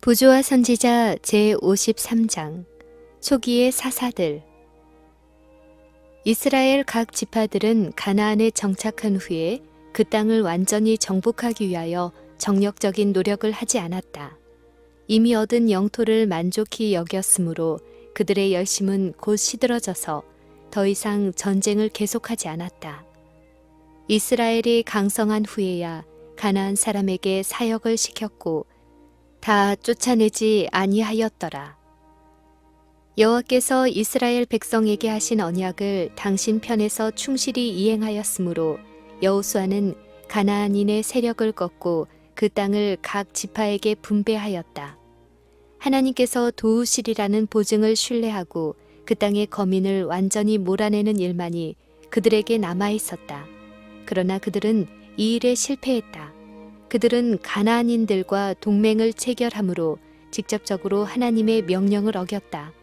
부조와 선지자 제53장 초기의 사사들. 이스라엘 각 지파들은 가나안에 정착한 후에 그 땅을 완전히 정복하기 위하여 정력적인 노력을 하지 않았다. 이미 얻은 영토를 만족히 여겼으므로 그들의 열심은 곧 시들어져서 더 이상 전쟁을 계속하지 않았다. 이스라엘이 강성한 후에야 가나안 사람에게 사역을 시켰고 다 쫓아내지 아니하였더라. 여호와께서 이스라엘 백성에게 하신 언약을 당신 편에서 충실히 이행하였으므로 여호수아는 가나안인의 세력을 꺾고 그 땅을 각 지파에게 분배하였다. 하나님께서 도우시리라는 보증을 신뢰하고 그 땅의 거민을 완전히 몰아내는 일만이 그들에게 남아 있었다. 그러나 그들은 이 일에 실패했다. 그들은 가나안인들과 동맹을 체결함으로 직접적으로 하나님의 명령을 어겼다.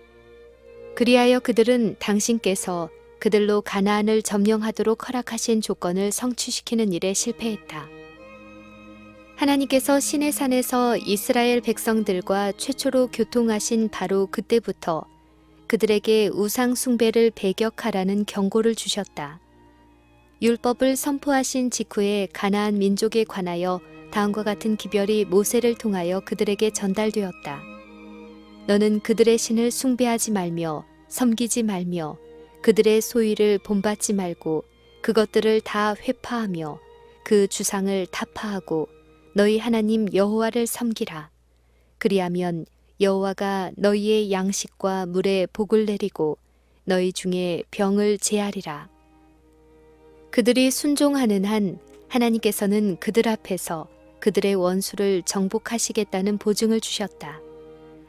그리하여 그들은 당신께서 그들로 가나안을 점령하도록 허락하신 조건을 성취시키는 일에 실패했다. 하나님께서 시내산에서 이스라엘 백성들과 최초로 교통하신 바로 그때부터 그들에게 우상 숭배를 배격하라는 경고를 주셨다. 율법을 선포하신 직후에 가나안 민족에 관하여 다음과 같은 기별이 모세를 통하여 그들에게 전달되었다. 너는 그들의 신을 숭배하지 말며 섬기지 말며 그들의 소위를 본받지 말고 그것들을 다 회파하며 그 주상을 타파하고 너희 하나님 여호와를 섬기라. 그리하면 여호와가 너희의 양식과 물에 복을 내리고 너희 중에 병을 제하리라. 그들이 순종하는 한 하나님께서는 그들 앞에서 그들의 원수를 정복하시겠다는 보증을 주셨다.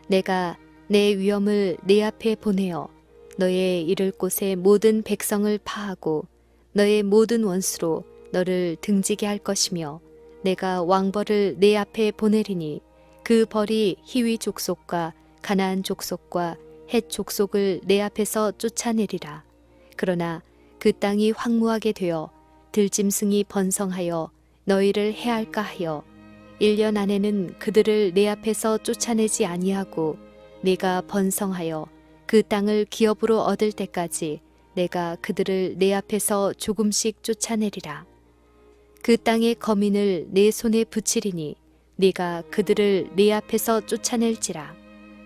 내가 내 위엄을 네 앞에 보내어 너의 이를 곳의 모든 백성을 파하고 너의 모든 원수로 너를 등지게 할 것이며 내가 왕벌을 네 앞에 보내리니 그 벌이 히위 족속과 가나안 족속과 헷 족속을 내 앞에서 쫓아내리라. 그러나 그 땅이 황무하게 되어 들짐승이 번성하여 너희를 해할까 하여 1년 안에는 그들을 내 앞에서 쫓아내지 아니하고 네가 번성하여 그 땅을 기업으로 얻을 때까지 내가 그들을 내 앞에서 조금씩 쫓아내리라. 그 땅의 거민을 내 손에 붙이리니 네가 그들을 내 앞에서 쫓아낼지라.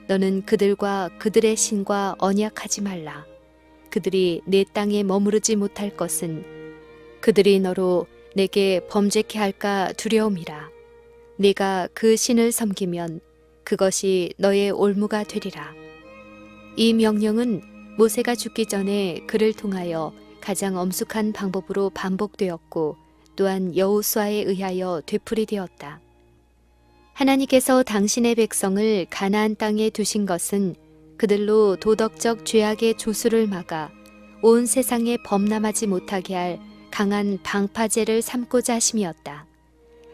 너는 그들과 그들의 신과 언약하지 말라. 그들이 내 땅에 머무르지 못할 것은 그들이 너로 내게 범죄케 할까 두려움이라. 네가 그 신을 섬기면 그것이 너의 올무가 되리라. 이 명령은 모세가 죽기 전에 그를 통하여 가장 엄숙한 방법으로 반복되었고 또한 여호수아에 의하여 되풀이되었다. 하나님께서 당신의 백성을 가나안 땅에 두신 것은 그들로 도덕적 죄악의 조수를 막아 온 세상에 범람하지 못하게 할 강한 방파제를 삼고자 하심이었다.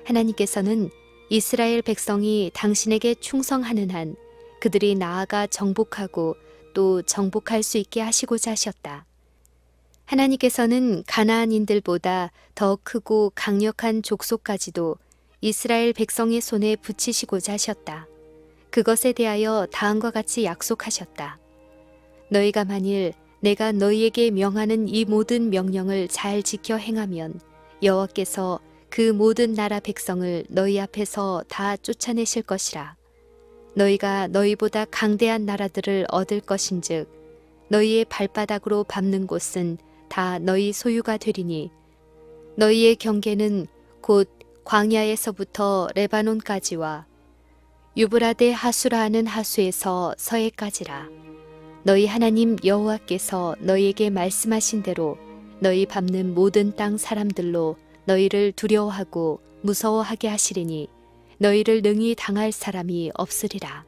하나님께서는 이스라엘 백성이 당신에게 충성하는 한 그들이 나아가 정복하고 또 정복할 수 있게 하시고자 하셨다. 하나님께서는 가나안인들보다 더 크고 강력한 족속까지도 이스라엘 백성의 손에 붙이시고자 하셨다. 그것에 대하여 다음과 같이 약속하셨다. 너희가 만일 내가 너희에게 명하는 이 모든 명령을 잘 지켜 행하면 여호와께서 그 모든 나라 백성을 너희 앞에서 다 쫓아내실 것이라. 너희가 너희보다 강대한 나라들을 얻을 것인즉 너희의 발바닥으로 밟는 곳은 다 너희 소유가 되리니 너희의 경계는 곧 광야에서부터 레바논까지와 유브라데 하수라 하는 하수에서 서해까지라. 너희 하나님 여호와께서 너희에게 말씀하신 대로 너희 밟는 모든 땅 사람들로 너희를 두려워하고 무서워하게 하시리니 너희를 능히 당할 사람이 없으리라.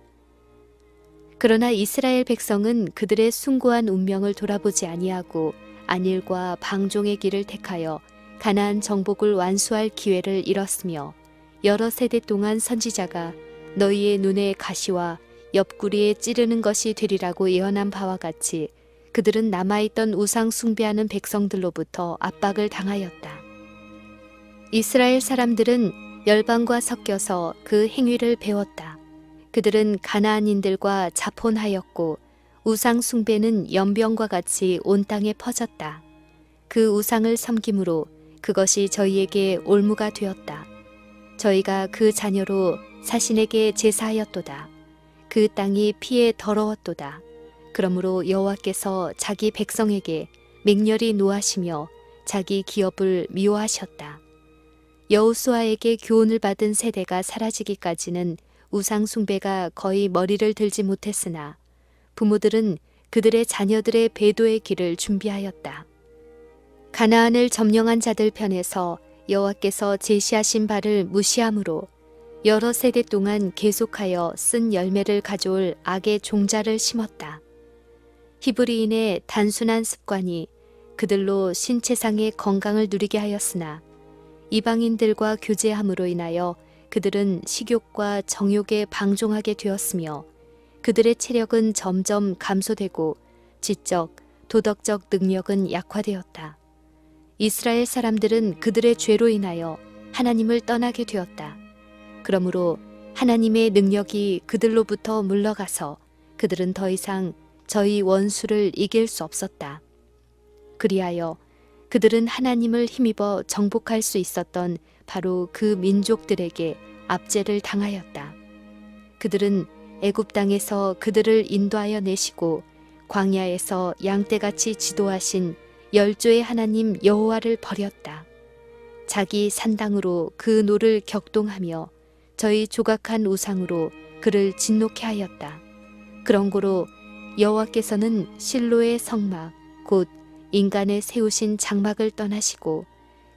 그러나 이스라엘 백성은 그들의 숭고한 운명을 돌아보지 아니하고 안일과 방종의 길을 택하여 가나안 정복을 완수할 기회를 잃었으며 여러 세대 동안 선지자가 너희의 눈에 가시와 옆구리에 찌르는 것이 되리라고 예언한 바와 같이 그들은 남아있던 우상 숭배하는 백성들로부터 압박을 당하였다. 이스라엘 사람들은 열방과 섞여서 그 행위를 배웠다. 그들은 가나안인들과 자폰하였고 우상 숭배는 연병과 같이 온 땅에 퍼졌다. 그 우상을 섬김으로 그것이 저희에게 올무가 되었다. 저희가 그 자녀로 자신에게 제사하였도다. 그 땅이 피에 더러웠도다. 그러므로 여호와께서 자기 백성에게 맹렬히 노하시며 자기 기업을 미워하셨다. 여호수아에게 교훈을 받은 세대가 사라지기까지는 우상 숭배가 거의 머리를 들지 못했으나 부모들은 그들의 자녀들의 배도의 길을 준비하였다. 가나안을 점령한 자들 편에서 여호와께서 제시하신 바를 무시함으로 여러 세대 동안 계속하여 쓴 열매를 가져올 악의 종자를 심었다. 히브리인의 단순한 습관이 그들로 신체상의 건강을 누리게 하였으나 이방인들과 교제함으로 인하여 그들은 식욕과 정욕에 방종하게 되었으며 그들의 체력은 점점 감소되고 지적, 도덕적 능력은 약화되었다. 이스라엘 사람들은 그들의 죄로 인하여 하나님을 떠나게 되었다. 그러므로 하나님의 능력이 그들로부터 물러가서 그들은 더 이상 저희 원수를 이길 수 없었다. 그리하여 그들은 하나님을 힘입어 정복할 수 있었던 바로 그 민족들에게 압제를 당하였다. 그들은 애굽 땅에서 그들을 인도하여 내시고 광야에서 양떼같이 지도하신 열조의 하나님 여호와를 버렸다. 자기 산당으로 그 노를 격동하며 저희 조각한 우상으로 그를 진노케 하였다. 그런고로 여호와께서는 실로의 성막 곧 인간의 세우신 장막을 떠나시고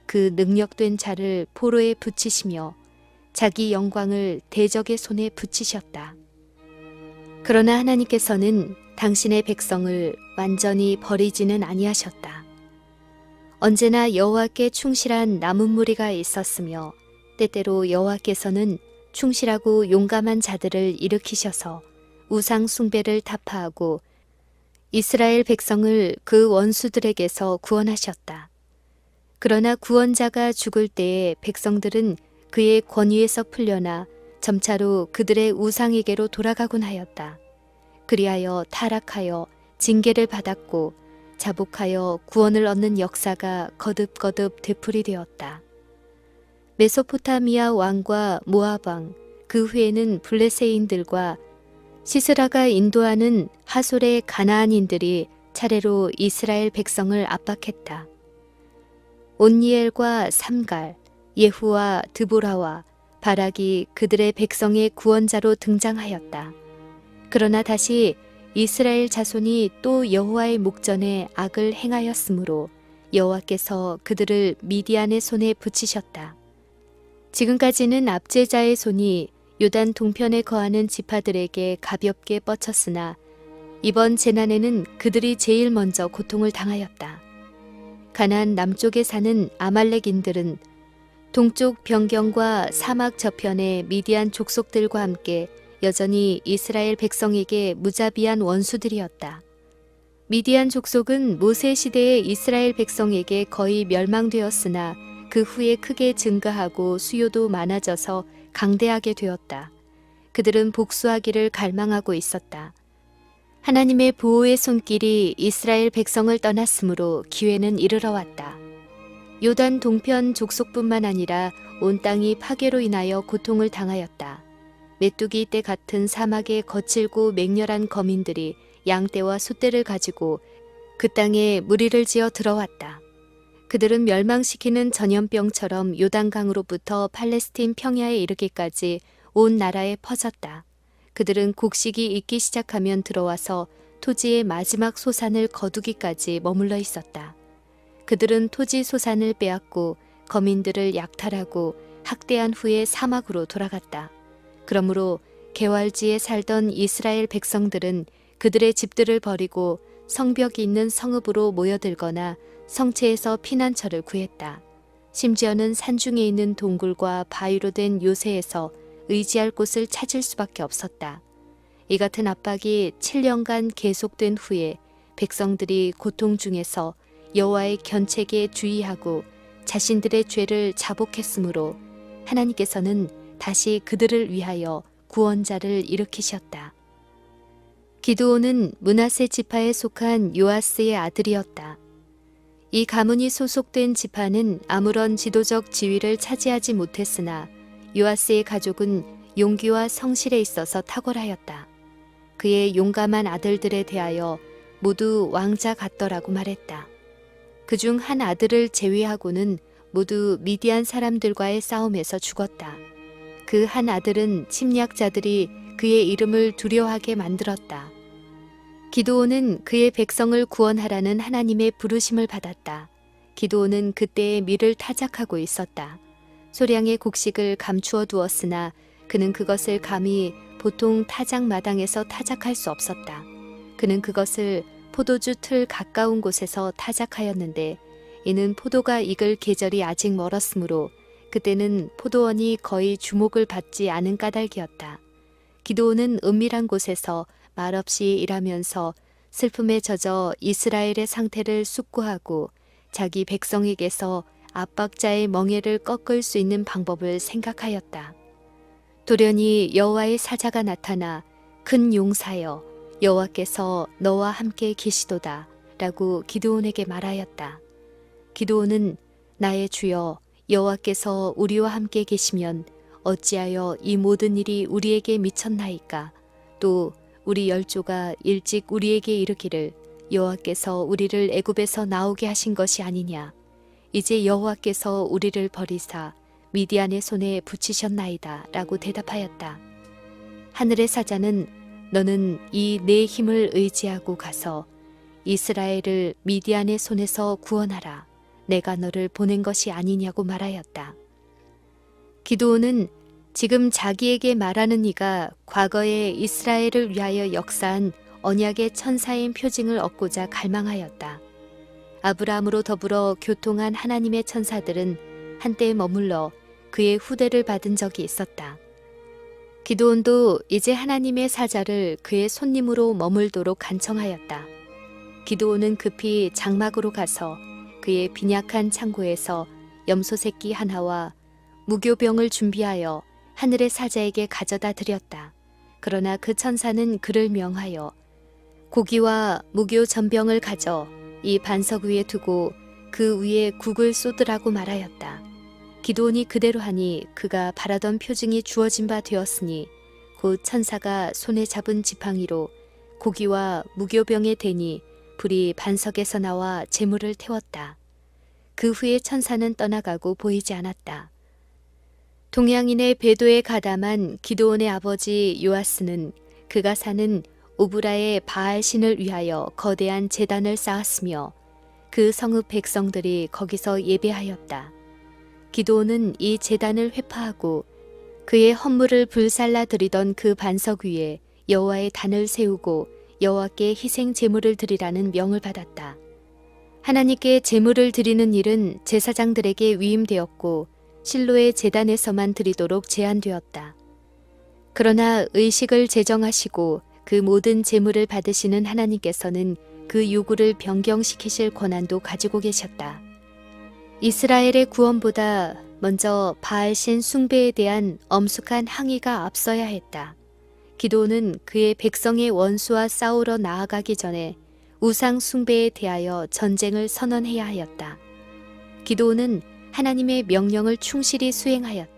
그 능력된 자를 포로에 붙이시며 자기 영광을 대적의 손에 붙이셨다. 그러나 하나님께서는 당신의 백성을 완전히 버리지는 아니하셨다. 언제나 여호와께 충실한 남은 무리가 있었으며 때때로 여호와께서는 충실하고 용감한 자들을 일으키셔서 우상 숭배를 타파하고 이스라엘 백성을 그 원수들에게서 구원하셨다. 그러나 구원자가 죽을 때에 백성들은 그의 권위에서 풀려나 점차로 그들의 우상에게로 돌아가곤 하였다. 그리하여 타락하여 징계를 받았고 자복하여 구원을 얻는 역사가 거듭거듭 되풀이되었다. 메소포타미아 왕과 모압 왕, 그 후에는 블레세인들과 시스라가 인도하는 하솔의 가나안인들이 차례로 이스라엘 백성을 압박했다. 온니엘과 삼갈, 예후와 드보라와 바락이 그들의 백성의 구원자로 등장하였다. 그러나 다시 이스라엘 자손이 또 여호와의 목전에 악을 행하였으므로 여호와께서 그들을 미디안의 손에 붙이셨다. 지금까지는 압제자의 손이 요단 동편에 거하는 지파들에게 가볍게 뻗쳤으나 이번 재난에는 그들이 제일 먼저 고통을 당하였다. 가나안 남쪽에 사는 아말렉인들은 동쪽 변경과 사막 저편의 미디안 족속들과 함께 여전히 이스라엘 백성에게 무자비한 원수들이었다. 미디안 족속은 모세 시대의 이스라엘 백성에게 거의 멸망되었으나 그 후에 크게 증가하고 수요도 많아져서 강대하게 되었다. 그들은 복수하기를 갈망하고 있었다. 하나님의 보호의 손길이 이스라엘 백성을 떠났으므로 기회는 이르러 왔다. 요단 동편 족속뿐만 아니라 온 땅이 파괴로 인하여 고통을 당하였다. 메뚜기 떼 같은 사막의 거칠고 맹렬한 거민들이 양떼와 소떼를 가지고 그 땅에 무리를 지어 들어왔다. 그들은 멸망시키는 전염병처럼 요단강으로부터 팔레스틴 평야에 이르기까지 온 나라에 퍼졌다. 그들은 곡식이 익기 시작하면 들어와서 토지의 마지막 소산을 거두기까지 머물러 있었다. 그들은 토지 소산을 빼앗고 거민들을 약탈하고 학대한 후에 사막으로 돌아갔다. 그러므로 개활지에 살던 이스라엘 백성들은 그들의 집들을 버리고 성벽이 있는 성읍으로 모여들거나 성체에서 피난처를 구했다. 심지어는 산중에 있는 동굴과 바위로 된 요새에서 의지할 곳을 찾을 수밖에 없었다. 이 같은 압박이 7년간 계속된 후에 백성들이 고통 중에서 여호와의 견책에 주의하고 자신들의 죄를 자복했으므로 하나님께서는 다시 그들을 위하여 구원자를 일으키셨다. 기드온은 므낫세 지파에 속한 요아스의 아들이었다. 이 가문이 소속된 지파는 아무런 지도적 지위를 차지하지 못했으나 요아스의 가족은 용기와 성실에 있어서 탁월하였다. 그의 용감한 아들들에 대하여 모두 왕자 같더라고 말했다. 그중 한 아들을 제외하고는 모두 미디안 사람들과의 싸움에서 죽었다. 그 한 아들은 침략자들이 그의 이름을 두려워하게 만들었다. 기드온은 그의 백성을 구원하라는 하나님의 부르심을 받았다. 기드온은 그때의 밀을 타작하고 있었다. 소량의 곡식을 감추어 두었으나 그는 그것을 감히 보통 타작 마당에서 타작할 수 없었다. 그는 그것을 포도주 틀 가까운 곳에서 타작하였는데 이는 포도가 익을 계절이 아직 멀었으므로 그때는 포도원이 거의 주목을 받지 않은 까닭이었다. 기드온은 은밀한 곳에서 말없이 일하면서 슬픔에 젖어 이스라엘의 상태를 숙고하고 자기 백성에게서 압박자의 멍에를 꺾을 수 있는 방법을 생각하였다. 돌연히 여호와의 사자가 나타나 큰 용사여 여호와께서 너와 함께 계시도다 라고 기드온에게 말하였다. 기드온은 나의 주여 여호와께서 우리와 함께 계시면 어찌하여 이 모든 일이 우리에게 미쳤나이까. 또 우리 열조가 일찍 우리에게 이르기를 여호와께서 우리를 애굽에서 나오게 하신 것이 아니냐. 이제 여호와께서 우리를 버리사 미디안의 손에 붙이셨나이다 라고 대답하였다. 하늘의 사자는 너는 이 내 힘을 의지하고 가서 이스라엘을 미디안의 손에서 구원하라. 내가 너를 보낸 것이 아니냐고 말하였다. 기드온은 지금 자기에게 말하는 이가 과거에 이스라엘을 위하여 역사한 언약의 천사인 표징을 얻고자 갈망하였다. 아브라함으로 더불어 교통한 하나님의 천사들은 한때 머물러 그의 후대를 받은 적이 있었다. 기드온도 이제 하나님의 사자를 그의 손님으로 머물도록 간청하였다. 기드온은 급히 장막으로 가서 그의 빈약한 창고에서 염소 새끼 하나와 무교병을 준비하여 하늘의 사자에게 가져다 드렸다. 그러나 그 천사는 그를 명하여 고기와 무교 전병을 가져 이 반석 위에 두고 그 위에 국을 쏟으라고 말하였다. 기드온이 그대로 하니 그가 바라던 표징이 주어진 바 되었으니 곧 천사가 손에 잡은 지팡이로 고기와 무교병에 대니 불이 반석에서 나와 재물을 태웠다. 그 후에 천사는 떠나가고 보이지 않았다. 동양인의 배도에 가담한 기드온의 아버지 요아스는 그가 사는 오브라의 바알 신을 위하여 거대한 제단을 쌓았으며 그 성읍 백성들이 거기서 예배하였다. 기드온은 이 제단을 회파하고 그의 헌물을 불살라 드리던 그 반석 위에 여호와의 단을 세우고 여호와께 희생 제물을 드리라는 명을 받았다. 하나님께 제물을 드리는 일은 제사장들에게 위임되었고 실로의 제단에서만 드리도록 제한되었다. 그러나 의식을 제정하시고 그 모든 제물을 받으시는 하나님께서는 그 요구를 변경시키실 권한도 가지고 계셨다. 이스라엘의 구원보다 먼저 바알신 숭배에 대한 엄숙한 항의가 앞서야 했다. 기드온은 그의 백성의 원수와 싸우러 나아가기 전에 우상 숭배에 대하여 전쟁을 선언해야 하였다. 기드온은 하나님의 명령을 충실히 수행하였다.